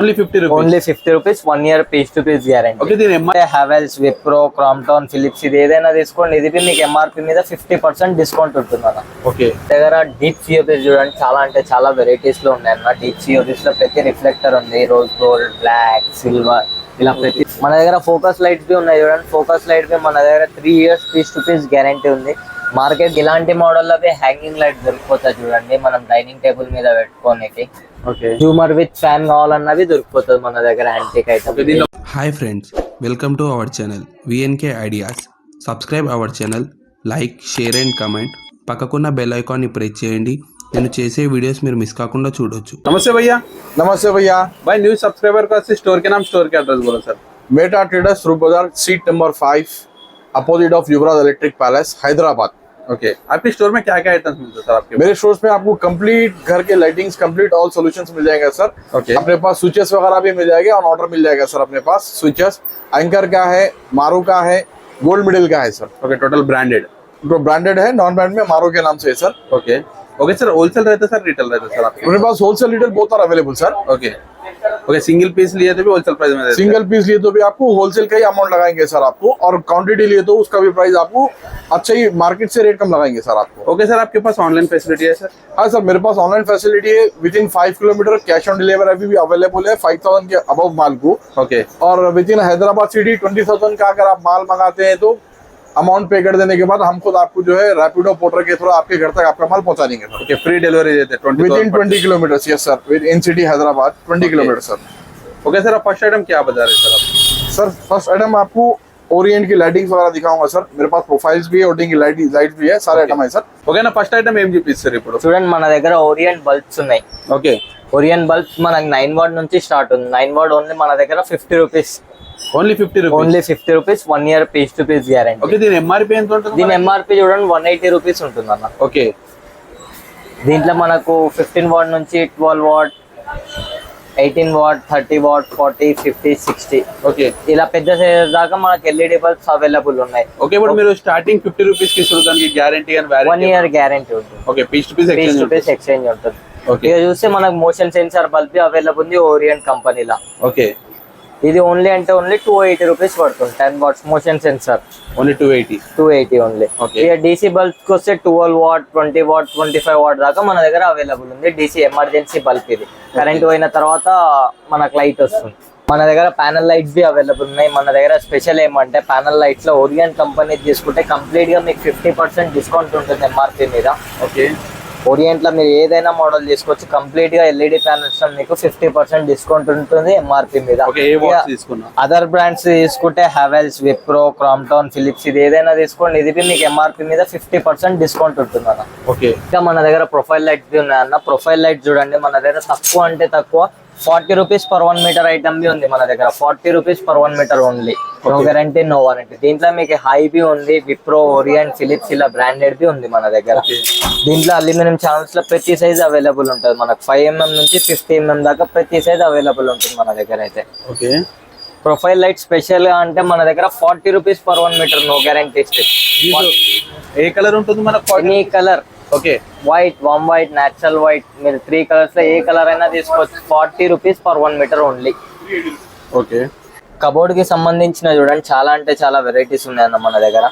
Only 50 rupees 1 year piece to piece guarantee. Havells, Wipro, Crompton, Philips ఇది ఏదైనా తీసుకోండి, ఇది మీకు ఎంఆర్పి మీద 50% డిస్కౌంట్ ఉంటుంది అన్న. ఓకే దగ్గర డీప్ సిఓపీస్ చూడండి, చాలా అంటే చాలా వెరైటీస్ లో ఉన్నాయి అన్న. డీప్ సిఓపీస్ లో ప్రతి రిఫ్లెక్టర్ ఉంది, రోజ్ గోల్డ్, బ్లాక్, సిల్వర్, ఇలా ప్రతి. మన దగ్గర ఫోకస్ లైట్స్ బి ఉన్నాయి చూడండి. ఫోకస్ లైట్ బి మన దగ్గర 3 years piece to piece guarantee ఉంది. మార్కెట్ ఇలాంటి మోడల్ లో హ్యాంగింగ్ లైట్ దొరికిపోతాయి చూడండి, మనం డైనింగ్ టేబుల్ మీద పెట్టుకోనికి. జూమర్ విత్ ఫ్యాన్ కావాలన్నవి దొరికిపోతుంది మన దగ్గర antique item. Hi friends, welcome to our channel VNK ideas. Subscribe our channel, like, share and comment. పక్కకున్న బెల్ ఐకాన్ని ప్రెస్ చేయండి. నేను చేసే వీడియోస్ మీరు మిస్ కాకుండా చూడొచ్చు. नमस्ते भैया. नमस्ते भैया. भाई न्यू सब्सक्राइबर का स्टोर के नाम, स्टोर के एड्रेस बोलो सर. मेटा ट्रेडर्स रूप बाजार, seat number 5, opposite of Yuvraj electric palace, Hyderabad. Okay आपके स्टोर में क्या क्या आइटम्स मिलते हैं सर आपके? मेरे स्टोर्स में आपको कंप्लीट घर के लाइटिंग्स, कंप्लीट ऑल सॉल्यूशंस मिल जाएंगे सर. ओके अपने पास स्विचेस वगैरह भी मिल जाएंगे, ऑन ऑर्डर मिल जाएगा सर. अपने पास स्विचेस एंकर का है, मारू का है, गोल्ड मेडल का है सर. Okay total branded. तो ब्रांडेड है, नॉन ब्रांड में मारू के नाम से है sir. Okay okay sir, wholesale रहता है सर, रिटेल रहता है सर आपके? अपने पास wholesale retail both are available sir. Okay okay single piece लिए तो भी होलसेल प्राइस में देते हैं? सिंगल पीस लिए तो भी आपको होलसेल का ही अमाउंट लगाएंगे सर आपको, और क्वांटिटी लिए तो उसका भी प्राइस आपको अच्छा ही मार्केट से रेट कम लगाएंगे सर आपको. ओके सर, आपके पास ऑनलाइन फैसिलिटी है सर? हाँ सर, मेरे पास ऑनलाइन फैसिलिटी है. With in 5 kilometre cash on delivery अभी भी अवेलेबल है 5000 के अबव माल को. ओके और विद इन हैदराबाद सिटी 20,000 का अगर आप माल मंगाते हैं तो अमाउंट पे कर देने के बाद हम खुद आपको जो है रैपिडो पोर्टर के थ्रू आपके घर तक आपका माल पहुंचा देंगे सर. ओके फ्री डिलीवरी देते हैं with in 20 kilometre. Yes sir, with in city Hyderabad 20 kilometre sir. Okay sir, first item क्या बता रहे हैं सर आप? सर फर्स्ट आइटम आपको ओरिएंट की लाइटिंग्स वगैरह दिखाऊंगा सर. मेरे पास प्रोफाइल्स भी है, ओरिएंट की लाइट्स भी है, सारे आइटम है सर. ఓకే నా ఫస్ట్ ఐటమ్ ఏం చూపిస్తారు ఇప్పుడు? చూడండి, మన దగ్గర ఓరియంట్ బల్బ్స్ ఉన్నాయి. ఓకే ఓరియంట్ బల్బ్స్ మనకి 9 వాట్ నుంచి స్టార్ట్ ఉంది. 9 వాట్ ఓన్లీ మన దగ్గర 50 rupees. Only 50 rupees. Only 50 rupees 1 year piece to piece guarantee. Okay దీని ఎంఆర్పి ఎంత ఉంటుంది? దీని ఎంఆర్పి చూడండి 180 రూపీస్ ఉంటుంది అన్న. ఓకే దీంట్లో మనకు 15 వాట్ నుంచి 12 వాట్, 18 వాట్, 30 వాట్, 40, 50, 60 ఓకే ఇలా పెద్ద సైజ్ దాకా మనకి ఎల్ఈడి బల్బ్స్ అవైలబుల్ ఉన్నాయి. ఓకే ఇప్పుడు మీరు స్టార్టింగ్ 50 రూపీస్ కి ఇస్తారు, దానికి గ్యారెంటీ అండ్ 1 ఇయర్ గ్యారెంటీ ఉంటుంది. Okay piece to piece exchange ఉంటుంది. ఓకే ఇక చూస్తే మనకు మోషన్ సెన్సార్ బల్బ్ అవైలబుల్ ఉంది ఓరియంట్ కంపెనీలా. ఓకే ఇది ఓన్లీ అంటే ఓన్లీ 280 రూపీస్ పడుతుంది. 10 watts motion sensor only 280 only. Okay. ఇక డీసీ బల్బ్స్ వస్తే 12 వాట్, 20 వాట్, 25 వాట్ దాకా మన దగ్గర అవైలబుల్ ఉంది. డీసీ ఎమర్జెన్సీ బల్బ్ ఇది. కరెంట్ పోయిన తర్వాత మనకు లైట్ వస్తుంది. మన దగ్గర ప్యానల్ లైట్స్ బి అవైలబుల్ ఉన్నాయి. మన దగ్గర స్పెషల్ ఏమంటే ప్యానల్ లైట్స్ లో ఓరియంట్ కంపెనీ తీసుకుంటే కంప్లీట్ గా మీకు 50% డిస్కౌంట్ ఉంటుంది ఎంఆర్పి మీద. ఓకే ఓరియంట్ లో మీరు ఏదైనా మోడల్ తీసుకోవచ్చు. కంప్లీట్ గా ఎల్ఈడి ప్యానల్స్ మీకు 50% డిస్కౌంట్ ఉంటుంది ఎంఆర్పి మీద. ఓకే ఏ వాట్స్ తీసుకున్నా? అదర్ బ్రాండ్స్ తీసుకుంటే హావెల్స్, విప్రో, క్రాంప్టన్, ఫిలిప్స్ ఇది ఏదైనా తీసుకోండి, ఇది మీకు ఎంఆర్పి మీద 50% డిస్కౌంట్ ఉంటుంది అన్న. ఓకే ఇంకా మన దగ్గర ప్రొఫైల్ లైట్స్ బి ఉన్నాయి అన్న. ప్రొఫైల్ లైట్ చూడండి, మన దగ్గర తక్కువ అంటే తక్కువ 40 రూపీస్ పర్ 1 మీటర్ ఐటమ్ బి ఉంది మన దగ్గర. 40 rupees per 1 metre only. No guarantee, no warranty. దీంట్లో మీకు హై బి ఉంది, విప్రో, ఓరియంట్, ఫిలిప్స్ ఇలా బ్రాండెడ్ బి ఉంది మన దగ్గర. దీంట్లో అల్యూమినియం ఛానల్స్ లో ప్రతి సైజ్ అవైలబుల్ ఉంటుంది మనకు. 5mm నుంచి 50mm దాకా ప్రతి సైజ్ అవైలబుల్ ఉంటుంది మన దగ్గర అయితే. ఓకే ప్రొఫైల్ లైట్ స్పెషల్ గా అంటే మన దగ్గర 40 rupees per 1 metre, no guarantee. ఏ కలర్ ఉంటుంది మనకు? Any colour. Okay white, warm white, natural white, మీరు 3 కలర్స్ లో ఏ కలర్ అయినా తీసుకోవచ్చు. 40 rupees per 1 metre only. Okay cupboard కి సంబంధించిన చూడండి చాలా అంటే చాలా వెరైటీస్ ఉన్నాయన్న మన దగ్గర.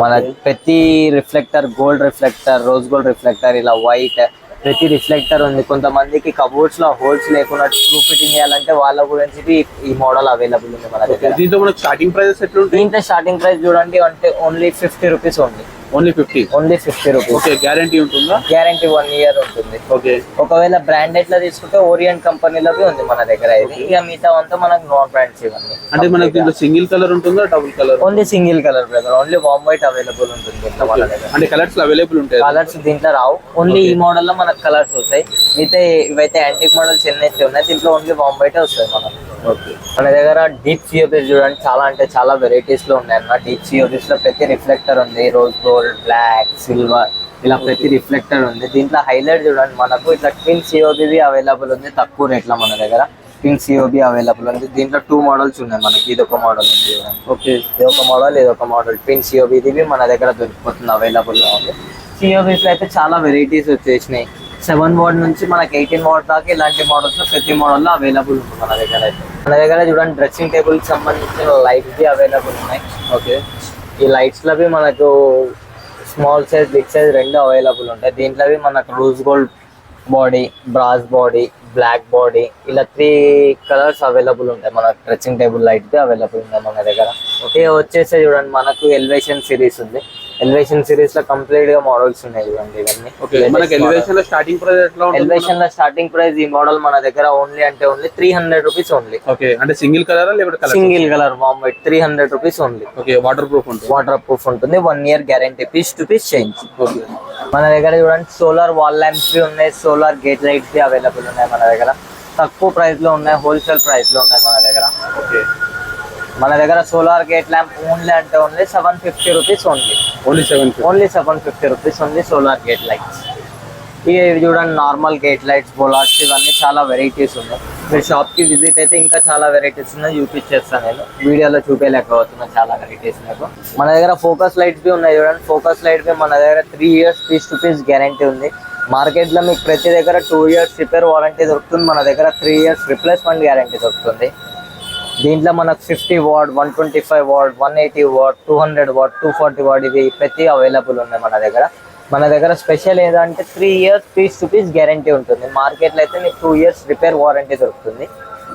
మన ప్రతి reflector, gold reflector, rose gold reflector, ఇలా వైట్ ప్రతి రిఫ్లెక్టర్ ఉంది. కొంతమందికి కబోర్డ్స్ లో హోల్స్ లేకుండా స్క్రూ ఫిట్టింగ్ చేయాలంటే వాళ్ళ గురించి ఈ మోడల్ అవైలబుల్ ఉంది మన దగ్గర. దీంట్లో మనకు స్టార్టింగ్ ప్రైస్ ఎట్లా ఉంటుంది? దీంట్లో స్టార్టింగ్ ప్రైస్ చూడండి అంటే only 50 rupees only. Only 50 rupees. Okay guarantee ఉంటుందా? గ్యారెంటీ 1 ఇయర్ ఉంటుంది. ఓకే ఒకవేళ బ్రాండెడ్ లో తీసుకుంటే ఓరియంట్ కంపెనీలో ఉంది మన దగ్గర. ఇది ఇక మిగతా అంతా మనకు నాన్ బ్రాండ్స్ ఇవన్నీ. అంటే మనకి దీంట్లో సింగిల్ కలర్ ఉంటుందా, double colour? Only single colour brother. Only వామ్ వైట్ అవైలబుల్ ఉంటుంది దీంట్లో మన దగ్గర. అంటే కలర్స్ అవైలబుల్ ఉంటాయి? కలర్స్ దీంట్లో రావు. ఓన్లీ ఈ మోడల్ లో మనకు కలర్స్ వస్తాయి. మిగతా ఇవైతే యాంటిక్ మోడల్స్ ఎన్నైతే ఉన్నాయి దీంట్లో ఓన్లీ వామ్ వైట్ వస్తుంది మనకు. ఓకే మన దగ్గర డీప్ సిఓపీస్ చూడండి చాలా అంటే చాలా వెరైటీస్ లో ఉన్నాయి అన్న. డీప్ సిఓపీస్ లో ప్రతి రిఫ్లెక్టర్ ఉంది, రోజ్ గోల్డ్, బ్లాక్, సిల్వర్ ఇలా ప్రతి రిఫ్లెక్టర్ ఉంది. దీంట్లో హైలైట్ చూడండి మనకు ఇట్లా ట్విన్ సిఓబి అవైలబుల్ ఉంది తక్కువ రేట్ లో మన దగ్గర. ట్విన్ సిఓబి అవైలబుల్ ఉంది. దీంట్లో 2 మోడల్స్ ఉన్నాయి మనకి. ఇది ఒక మోడల్ ఉంది చూడండి. ఓకే ఇది ఒక మోడల్, ఇది ఒక మోడల్. ట్విన్ సిఓబి ఇది మన దగ్గర దొరికిపోతుంది, అవైలబుల్ గా ఉంది. సిఓబిస్ లో అయితే చాలా వెరైటీస్ వచ్చేసినాయి. 7 వాట్ నుంచి మనకి 18 వాట్ దాకా ఇలాంటి మోడల్స్ ప్రతి మోడల్ లో అవైలబుల్ ఉంది మన దగ్గర అయితే. మన దగ్గర చూడండి డ్రెస్సింగ్ టేబుల్ కి సంబంధించిన లైట్స్ బి అవైలబుల్ ఉన్నాయి. ఓకే, ఈ లైట్స్ లో మనకు స్మాల్ సైజ్ బిగ్ సైజ్ రెండు అవైలబుల్ ఉంటాయి. దీంట్లో మనకు rose gold body, brass body, black body ఇలా 3 కలర్స్ అవైలబుల్ ఉంటాయి. మన డ్రెస్సింగ్ టేబుల్ లైట్ బి అవైలబుల్ ఉన్నాయి మన దగ్గర. ఓకే, వచ్చేసి చూడండి మనకు ఎలివేషన్ సిరీస్ ఉంది. ఎలివేషన్ సిరీస్ లో కంప్లీట్ గా మోడల్స్ ఉన్నాయి చూడండి ఇవన్నీ. మనకి ఎలివేషన్ లో స్టార్టింగ్ ప్రైస్ ఎట్లా ఉంటుంది? ఎలివేషన్ లో స్టార్టింగ్ ప్రైస్ ఈ మోడల్ మన దగ్గర ఓన్లీ 300 రూపీస్ ఓన్లీ. ఓకే, అంటే సింగిల్ కలర్ లేకపోతే single colour warm white 300 rupees only. Okay, waterproof ఉంటుంది. వాటర్ ప్రూఫ్ ఉంటుంది, 1 year guarantee, piece to piece change. Okay, మన దగ్గర చూడండి సోలార్ వాల్ ల్యాంప్స్ బి ఉన్నాయి, సోలార్ గేట్ లైట్స్ బి అవైలబుల్ ఉన్నాయి మన దగ్గర. తక్కువ ప్రైస్ లో ఉన్నాయి, హోల్సేల్ ప్రైస్ లో ఉన్నాయి మన దగ్గర. ఓకే, మన దగ్గర solar gate lamp only 750 rupees only. Only 750 rupees only solar gate lights. ఇవి చూడండి నార్మల్ గేట్ లైట్స్, బోలాట్స్, ఇవన్నీ చాలా వెరైటీస్ ఉన్నాయి. మీరు షాప్ కి విజిట్ అయితే ఇంకా చాలా వెరైటీస్ ఉన్నాయి, చూపించేస్తాను నేను. వీడియోలో చూపించలేకపోతున్నాను చాలా వెరైటీస్ నాకు. మన దగ్గర ఫోకస్ లైట్స్ బి ఉన్నాయి చూడండి. ఫోకస్ లైట్ బి మన దగ్గర 3 years piece to piece guarantee ఉంది. మార్కెట్ లో మీకు ప్రతి దగ్గర 2 ఇయర్స్ రిపేర్ వారంటీ దొరుకుతుంది, మన దగ్గర 3 ఇయర్స్ రిప్లేస్మెంట్ గ్యారంటీ దొరుకుతుంది. దీంట్లో మనకు 50 what, 125 what, 180 what, 200 what, 240 what ఇవి ప్రతి అవైలబుల్ ఉన్నాయి మన దగ్గర. మన దగ్గర స్పెషల్ ఏదంటే 3 years piece to piece guarantee ఉంటుంది. మార్కెట్లో అయితే మీకు 2 ఇయర్స్ రిపేర్ వారంటీ దొరుకుతుంది,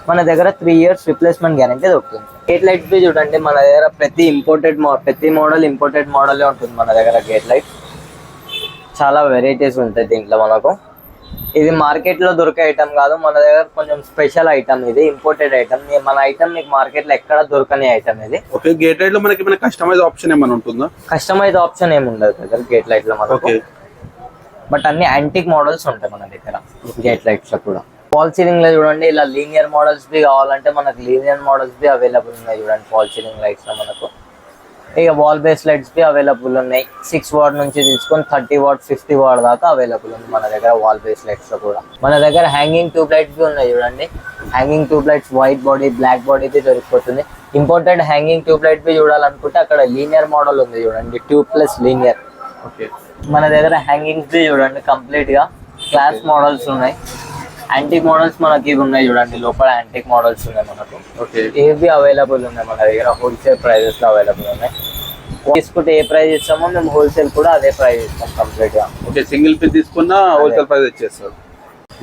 మన దగ్గర 3 ఇయర్స్ రిప్లేస్మెంట్ గ్యారంటీ దొరుకుతుంది. గేట్ లైట్స్ బి చూడండి మన దగ్గర ప్రతి మోడల్ ఇంపోర్టెడ్ మోడలే ఉంటుంది మన దగ్గర. గేట్ లైట్ చాలా వెరైటీస్ ఉంటాయి దీంట్లో మనకు. ఇది మార్కెట్ లో దొరికే ఐటమ్ కాదు, మన దగ్గర కొంచెం స్పెషల్ ఐటమ్, ఇది ఇంపోర్టెడ్ ఐటమ్. మన ఐటమ్ మీకు మార్కెట్ లో ఎక్కడ దొరకని ఐటమ్ ఇది. ఓకే, గేట్ లైట్ లో మనకి ఏమైనా కస్టమైజ్ ఆప్షన్ ఏమైనా ఉంటుందా? కస్టమైజ్ ఆప్షన్ ఏమి ఉండదు దగ్గర గేట్ లైట్ లో మనకు. బట్ అన్ని యాంటిక్ మోడల్స్ ఉంటాయి మన దగ్గర గేట్ లైట్స్ లో కూడా. ఫాల్ సీలింగ్ లో చూడండి ఇలా లీనియర్ మోడల్స్ బి కావాలంటే మనకు లీనియర్ మోడల్స్ బి అవైలబుల్ ఉన్నాయి చూడండి. ఫాల్ సీలింగ్ లైట్స్ లో మనకు ఇక వాల్ బేస్ లైట్స్ బి అవైలబుల్ ఉన్నాయి. 6 వాట్ నుంచి తీసుకొని 30 వాట్, 50 వాట్ దాకా అవైలబుల్ ఉంది మన దగ్గర వాల్ బేస్ లైట్స్ లో కూడా. మన దగ్గర హ్యాంగింగ్ ట్యూబ్ లైట్స్ బి ఉన్నాయి చూడండి. Hanging tube lights white body, black body బి దొరికిపోతుంది. ఇంపోర్టెడ్ హ్యాంగింగ్ ట్యూబ్ లైట్ బి చూడాలనుకుంటే అక్కడ లీనియర్ మోడల్ ఉంది చూడండి, ట్యూబ్ ప్లస్ లీనియర్. ఓకే, మన దగ్గర హ్యాంగింగ్స్ బి చూడండి కంప్లీట్ గా క్లాస్ మోడల్స్ ఉన్నాయి. యాంటిక్ మోడల్స్ మనకి ఇవి ఉన్నాయి చూడండి, లోపల యాంటిక్ మోడల్స్ ఉన్నాయి మనకు. ఓకే, ఏవి అవైలబుల్ ఉన్నాయి మన దగ్గర, హోల్సేల్ ప్రైజెస్ లో అవైలబుల్ ఉన్నాయి. తీసుకుంటే ఏ ప్రైస్ ఇస్తామో మేము హోల్సేల్ కూడా అదే ప్రైస్ ఇస్తాం కంప్లీట్ గా. ఓకే, సింగిల్ పీస్ తీసుకున్నా హోల్సేల్ ప్రైస్ ఇచ్చేస్తారు.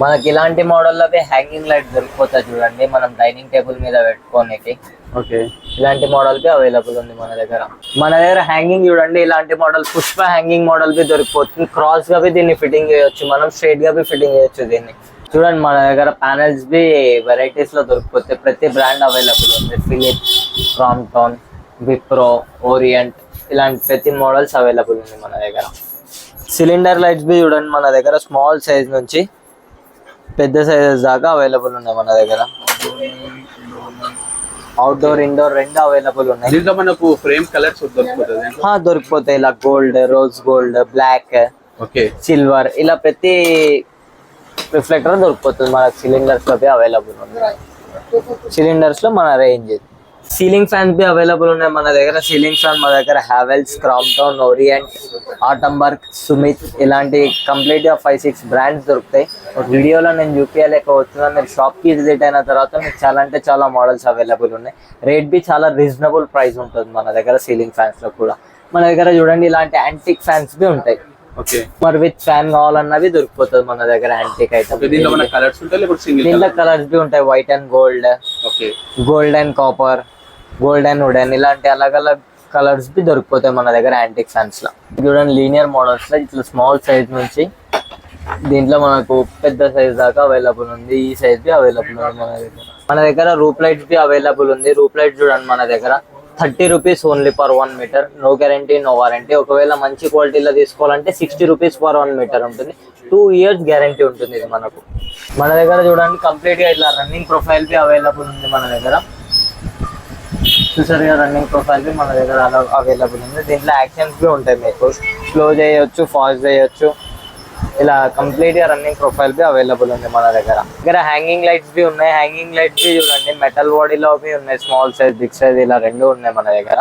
మనకి ఇలాంటి మోడల్లో హ్యాంగింగ్ లైట్ దొరికిపోతాయి చూడండి, మనం డైనింగ్ టేబుల్ మీద పెట్టుకోనికి. ఓకే, ఇలాంటి మోడల్ బి అవైలబుల్ ఉంది మన దగ్గర. మన దగ్గర హ్యాంగింగ్ చూడండి ఇలాంటి మోడల్ పుష్ప హ్యాంగింగ్ మోడల్ బి దొరికిపోతుంది. క్రాస్ గా బి దీన్ని ఫిట్టింగ్ చేయొచ్చు, మనం స్ట్రైట్ గా బి ఫిట్టింగ్ చేయొచ్చు దీన్ని. చూడండి మన దగ్గర ప్యానెల్స్ బి వెరైటీస్ లో దొరికిపోతాయి. ప్రతి బ్రాండ్ అవైలబుల్ ఉంది. ఫిలిప్స్, క్రాంప్టన్, విప్రో, ఓరియంట్ ఇలాంటి ప్రతి మోడల్స్ అవైలబుల్ ఉంది మన దగ్గర. సిలిండర్ లైట్స్ బి చూడండి మన దగ్గర స్మాల్ సైజ్ నుంచి పెద్ద సైజెస్ దాకా అవైలబుల్ ఉన్నాయి మన దగ్గర. అవుట్డోర్, ఇండోర్ రెండు అవైలబుల్ ఉన్నాయి. దీంట్లో మనకు ఫ్రేమ్ కలర్స్ దొరికిపోతాయి ఇలా gold, rose gold, black, okay, silver ఇలా ప్రతి రిఫ్లెక్టర్ దొరికిపోతుంది మనకు. సిలిండర్స్ లో అవైలబుల్ ఉంది. సిలిండర్స్ లో మన range. Ceiling fans B available ఉన్నాయి మన దగ్గర. సీలింగ్ ఫ్యాన్ మన దగ్గర హ్యావెల్స్, క్రాంప్టన్, ఓరియంట్, ఆటంబర్గ్, సుమిత్ ఇలాంటి కంప్లీట్ గా 5-6 బ్రాండ్స్ దొరుకుతాయి. వీడియోలో నేను చూపించలేకపోతున్నా, మీరు షాప్ కి విజిట్ అయిన తర్వాత మీకు చాలా అంటే చాలా మోడల్స్ అవైలబుల్ ఉన్నాయి. రేట్ బి చాలా రీజనబుల్ ప్రైస్ ఉంటుంది మన దగ్గర. సీలింగ్ ఫ్యాన్స్ లో కూడా మన దగ్గర చూడండి ఇలాంటి యాంటిక్ ఫ్యాన్స్ బి ఉంటాయి. ఓకే, మరి విత్ ఫ్యాన్ కావాలన్నవి దొరికిపోతుంది మన దగ్గర యాంటిక్ ఐటమ్. దీంట్లో కలర్స్ ఉంటాయి లేకపోతే సింగిల్? దీంట్లో కలర్స్ బి ఉంటాయి, white and gold, okay, gold and copper, gold and wooden ఇలాంటి అలగ్ అలగ్ కలర్స్ బి దొరికిపోతాయి మన దగ్గర యాంటిక్ ఫ్యాన్స్ లో. చూడండి లీనియర్ మోడల్స్ లో ఇట్లా స్మాల్ సైజ్ నుంచి దీంట్లో మనకు పెద్ద సైజ్ దాకా అవైలబుల్ ఉంది. ఈ సైజ్ బి అవైలబుల్ ఉంది మన దగ్గర. మన దగ్గర రూప్ లైట్స్ బి అవైలబుల్ ఉంది. రూప్ లైట్ చూడండి మన దగ్గర 30 rupees only per 1 metre. No guarantee, no warranty. ఒకవేళ మంచి క్వాలిటీలో తీసుకోవాలంటే 60 రూపీస్ పర్ 1 మీటర్ ఉంటుంది. 2 ఇయర్స్ గ్యారంటీ ఉంటుంది ఇది మనకు. మన దగ్గర చూడండి కంప్లీట్ గా ఇట్లా రన్నింగ్ ప్రొఫైల్ బి అవైలబుల్ ఉంది మన దగ్గర. చూసారుగా రన్నింగ్ ప్రొఫైల్ బి మన దగ్గర అవైలబుల్ ఉంది. దీంట్లో యాక్షన్స్ బి ఉంటాయి, మీకు స్లో చేయొచ్చు, ఫాస్ట్ చేయొచ్చు, ఇలా కంప్లీట్ గా రన్నింగ్ ప్రొఫైల్ బి అవైలబుల్ ఉంది మన దగ్గర. హ్యాంగింగ్ లైట్స్ బి ఉన్నాయి. హ్యాంగింగ్ లైట్స్ బి చూడండి మెటల్ బాడీలో బి ఉన్నాయి, స్మాల్ సైజ్, బిగ్ సైజ్ ఇలా రెండు ఉన్నాయి మన దగ్గర.